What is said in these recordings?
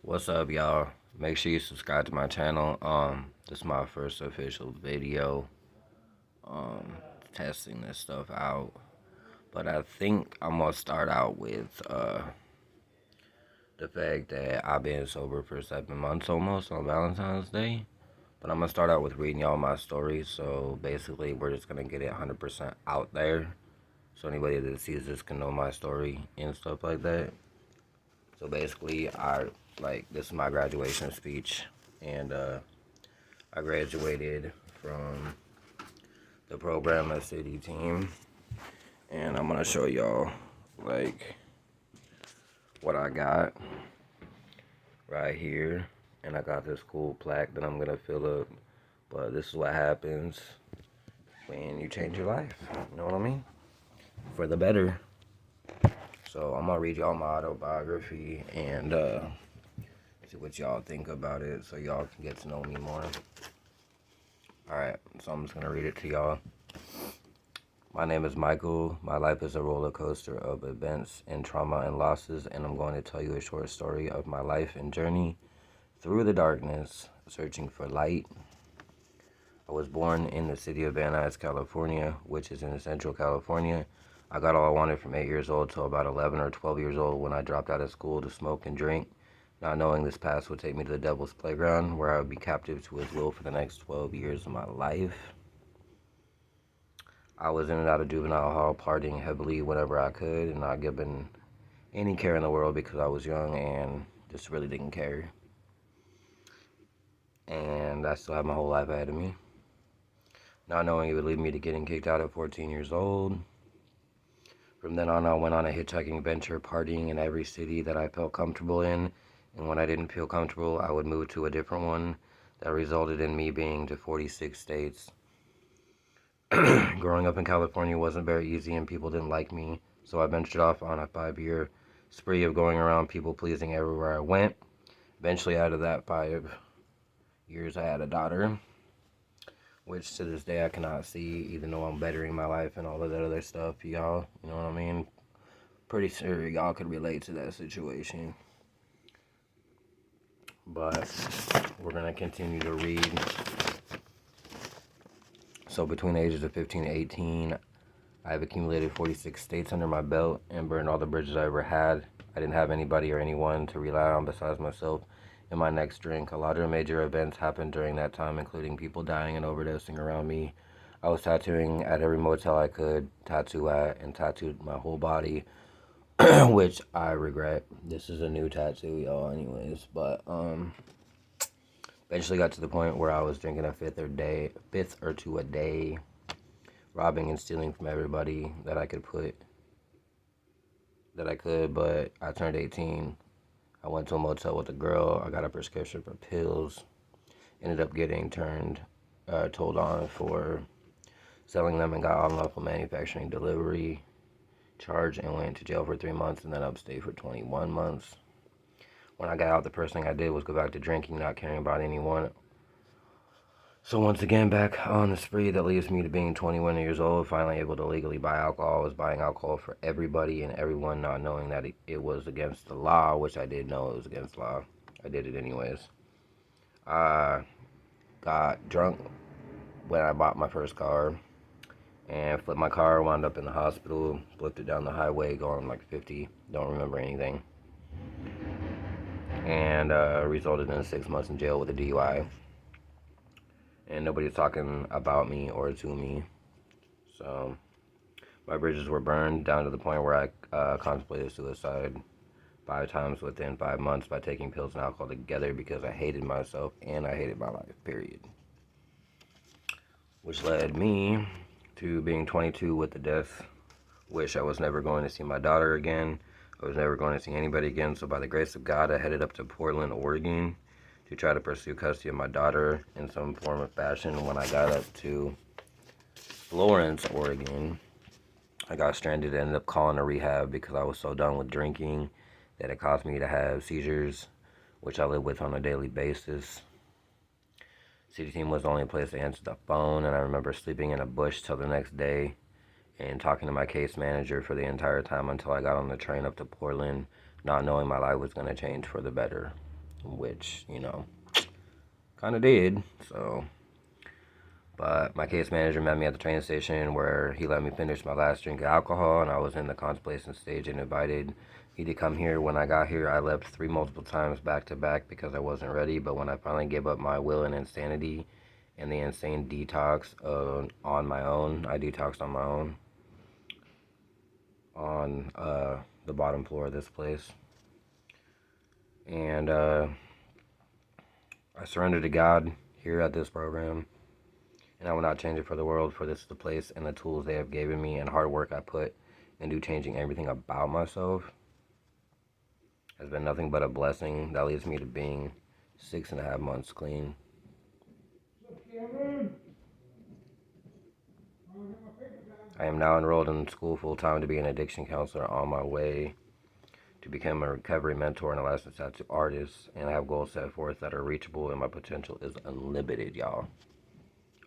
What's up, y'all? Make sure you subscribe to my channel. This is my first official video. Um, Testing this stuff out. But I think I'm gonna start out with the fact that I've been sober for 7 months almost on Valentine's Day. But I'm gonna start out with reading y'all my story. So basically, we're just gonna get it 100% out there, so anybody that sees this can know my story and stuff like that. So basically, this is my graduation speech, and I graduated from the program at City Team, and I'm gonna show y'all like what I got right here. And I got this cool plaque that I'm gonna fill up. But this is what happens when you change your life. You know what I mean? For the better. So I'm gonna read y'all my autobiography and see what y'all think about it, so y'all can get to know me more. Alright, so I'm just gonna read it to y'all. My name is Michael. My life is a roller coaster of events and trauma and losses, and I'm going to tell you a short story of my life and journey through the darkness, searching for light. I was born in the city of Van Nuys, California, which is in Central California. I got all I wanted from 8 years old till about 11 or 12 years old when I dropped out of school to smoke and drink, not knowing this path would take me to the devil's playground, where I would be captive to his will for the next 12 years of my life. I was in and out of juvenile hall, partying heavily whenever I could, and not given any care in the world because I was young and just really didn't care. And I still have my whole life ahead of me. Not knowing it would lead me to getting kicked out at 14 years old. From then on, I went on a hitchhiking venture, partying in every city that I felt comfortable in. And when I didn't feel comfortable, I would move to a different one. That resulted in me being to 46 states. Growing up in California wasn't very easy and people didn't like me, so I ventured off on a 5-year spree of going around people pleasing everywhere I went. Eventually, out of that 5 years, I had a daughter, which to this day I cannot see, even though I'm bettering my life and all of that other stuff, y'all. You know what I mean? Pretty sure y'all could relate to that situation. But we're going to continue to read. So between the ages of 15 and 18, I've accumulated 46 states under my belt and burned all the bridges I ever had. I didn't have anybody or anyone to rely on besides myself and my next drink. A lot of major events happened during that time, including people dying and overdosing around me. I was tattooing at every motel I could tattoo at and tattooed my whole body, which I regret. This is a new tattoo, y'all, anyways. But eventually got to the point where I was drinking a fifth or two a day, robbing and stealing from everybody that I could, but I turned 18. I went to a motel with a girl. I got a prescription for pills. Ended up getting told on for selling them and got unlawful manufacturing delivery charge and went to jail for 3 months and then upstate for 21 months. When I got out, the first thing I did was go back to drinking, not caring about anyone. So once again, back on the spree that leads me to being 21 years old, finally able to legally buy alcohol. I was buying alcohol for everybody and everyone, not knowing that it was against the law, which I did know it was against the law. I did it anyways. I got drunk when I bought my first car and flipped my car, wound up in the hospital, flipped it down the highway going like 50, don't remember anything, and resulted in 6 months in jail with a DUI. And nobody's talking about me or to me. So my bridges were burned down to the point where I contemplated suicide 5 times within 5 months by taking pills and alcohol together because I hated myself and I hated my life, period. Which led me to being 22 with the death wish. I was never going to see my daughter again. I was never going to see anybody again. So by the grace of God, I headed up to Portland, Oregon to try to pursue custody of my daughter in some form of fashion. When I got up to Florence, Oregon, I got stranded and ended up calling a rehab because I was so done with drinking that it caused me to have seizures, which I live with on a daily basis. City Team was the only place to answer the phone, and I remember sleeping in a bush till the next day and talking to my case manager for the entire time until I got on the train up to Portland, not knowing my life was going to change for the better. which, you know, kind of did. So, but my case manager met me at the train station where he let me finish my last drink of alcohol, and I was in the contemplation stage and invited me to come here. When I got here, I left 3 multiple times back to back because I wasn't ready, but when I finally gave up my will and insanity and the insane detox on my own, I detoxed on my own on the bottom floor of this place. And I surrendered to God here at this program, and I will not change it for the world, for this is the place and the tools they have given me and hard work I put into changing everything about myself has been nothing but a blessing that leads me to being 6.5 months clean. I am now enrolled in school full-time to be an addiction counselor, on my way to become a recovery mentor and a licensed tattoo artist, and I have goals set forth that are reachable, and my potential is unlimited, y'all.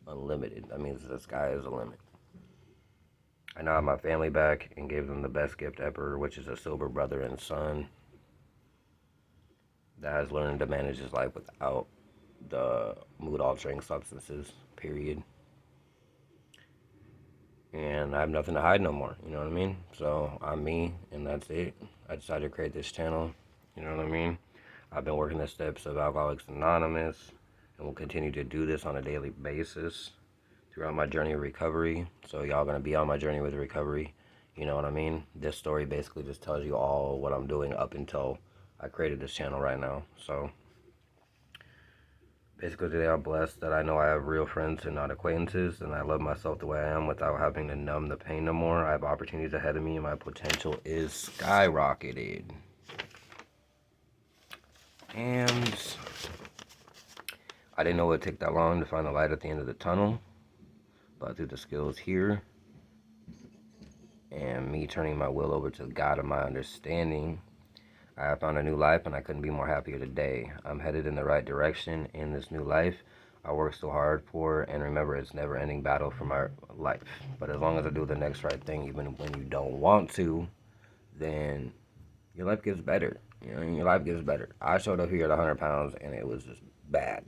Unlimited. That means the sky is the limit. I now have my family back and gave them the best gift ever, which is a sober brother and son that has learned to manage his life without the mood-altering substances, period. And I have nothing to hide no more, you know what I mean? So I'm me, and that's it. I decided to create this channel, you know what I mean? I've been working the steps of Alcoholics Anonymous, and will continue to do this on a daily basis throughout my journey of recovery. So y'all gonna be on my journey with recovery, you know what I mean? This story basically just tells you all what I'm doing up until I created this channel right now. So basically today I'm blessed that I know I have real friends and not acquaintances, and I love myself the way I am without having to numb the pain no more. I have opportunities ahead of me, and my potential is skyrocketed. And I didn't know it would take that long to find the light at the end of the tunnel, but through the skills here and me turning my will over to the God of my understanding, I have found a new life, and I couldn't be more happier today. I'm headed in the right direction in this new life I work so hard for, and remember, it's never-ending battle for my life. But as long as I do the next right thing, even when you don't want to, then your life gets better. You know, your life gets better. I showed up here at 100 pounds, and it was just bad.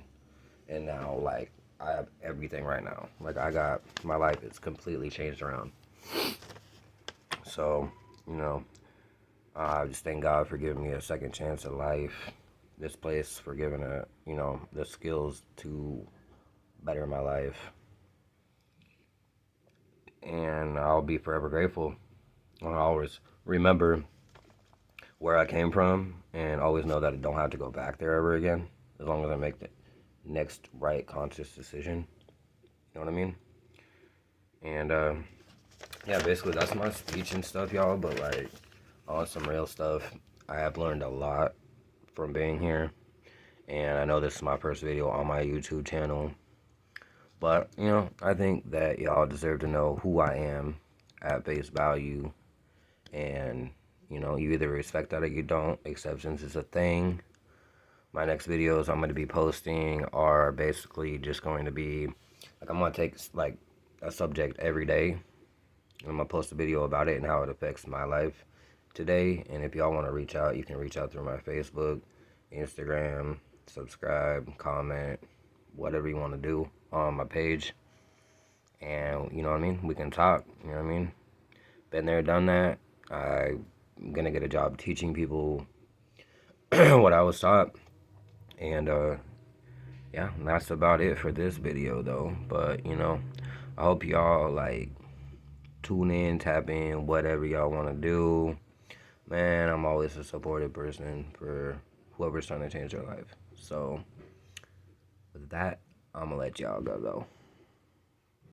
And now, like, I have everything right now. Like, my life is completely changed around. So, you know, I just thank God for giving me a second chance at life. This place for giving the skills to better my life. And I'll be forever grateful. I'll always remember where I came from, and always know that I don't have to go back there ever again, as long as I make the next right conscious decision. You know what I mean? And yeah, basically that's my speech and stuff, y'all. But like, on some real stuff, I have learned a lot from being here, and I know this is my first video on my YouTube channel, but you know, I think that y'all deserve to know who I am at face value, and you know, you either respect that or you don't. Acceptance is a thing. My next videos I'm going to be posting are basically just going to be like, I'm going to take like a subject every day, and I'm going to post a video about it and how it affects my life today. And if y'all want to reach out, you can reach out through my Facebook, Instagram, subscribe, comment, whatever you want to do on my page. And you know what I mean? We can talk, you know what I mean? Been there, done that. I'm going to get a job teaching people what I was taught. And yeah, that's about it for this video though. But you know, I hope y'all like tune in, tap in, whatever y'all want to do. Man, I'm always a supportive person for whoever's trying to change their life. So with that, I'm gonna let y'all go though.